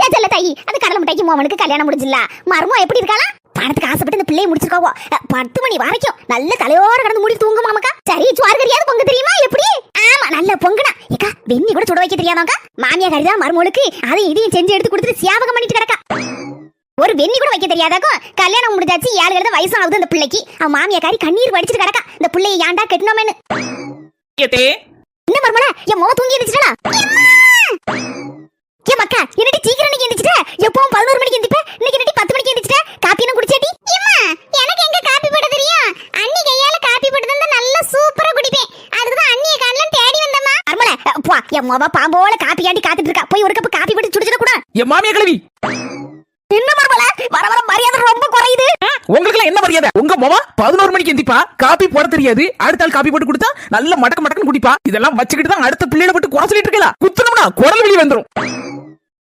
ஏச்சல்ல தாயி அந்த கடலை மிட்டாய்க்கு மோமனுக்கு கல்யாணம் முடிஞ்சில்ல மர்மம் எப்படி இருக்காளா பணத்துக்கு ஆசைப்பட்டு இந்த பிள்ளையை முடிச்சிருக்காவோ 10 மணி வரைக்கும் நல்ல தலையோட கடந்து மூடி தூங்க மாமக்கா சரி சுவார்கரியாவது பொங்க தெரியுமா எப்படி ஆமா நல்ல பொங்குனா ஏக்கா வெண்ணி கூட சுட வைக்க தெரியாதாக்கா மாமியா கறிதான் மருமகளுக்கு அதையும் இதையும் செஞ்சு எடுத்து கொடுத்துட்டு சியாபகம் பண்ணிட்டு கிடக்கா ஒரு வெண்ணி கூட வைக்க தெரியாதாக்கோ கல்யாணம் முடிஞ்சாச்சு 7 வயசாகுது அந்த பிள்ளைக்கு அவன் மாமியா காரி கண்ணீர் வடிச்சிட்டு கிடக்கா இந்த பிள்ளையை ஏன்டா கெட்டணுமேனு என்ன மருமல என் மோ தூங்கி இருந்துச்சுடா ஏ மக்கா என்னடி சீக்கிரம் நீ எந்திச்சிட்ட எப்பவும் 11 மணிக்கு எந்திப்ப இன்னைக்கு என்னடி 10 மணிக்கு எந்திச்சிட்ட காப்பி என்ன குடிச்சேடி அம்மா எனக்கு எங்க காப்பி போட தெரியும் அண்ணி கையால காப்பி போட்டு தந்தா நல்லா சூப்பரா குடிப்பேன் அதுக்கு தான் அண்ணிய காணலாம் தேடி வந்தம்மா மருமல போ என் மோவ பாம்போல காப்பி காண்டி காத்துட்டு இருக்கா போய் ஒரு கப் காப்பி போட்டு சுடிச்சிட கூட என் மாமியா கிழவி என்ன மருமல வர வர மரியாதை ரொம்ப குறையுது உங்களுக்கு என்ன மரியாதை உங்க மோவா 11 மணிக்கு எந்திப்பா காப்பி போட தெரியாது அடுத்த ஆள் காப்பி போட்டு கொடுத்தா நல்ல மடக்கு மடக்குன்னு குடிப்பா இதெல்லாம் வச்சுக்கிட்டு தான் அடுத்த பிள்ளைகளை போட்டு குறை சொல்லிட்டு இருக்கா குத்துனோம்னா குரல் வெளியே வந்துரும்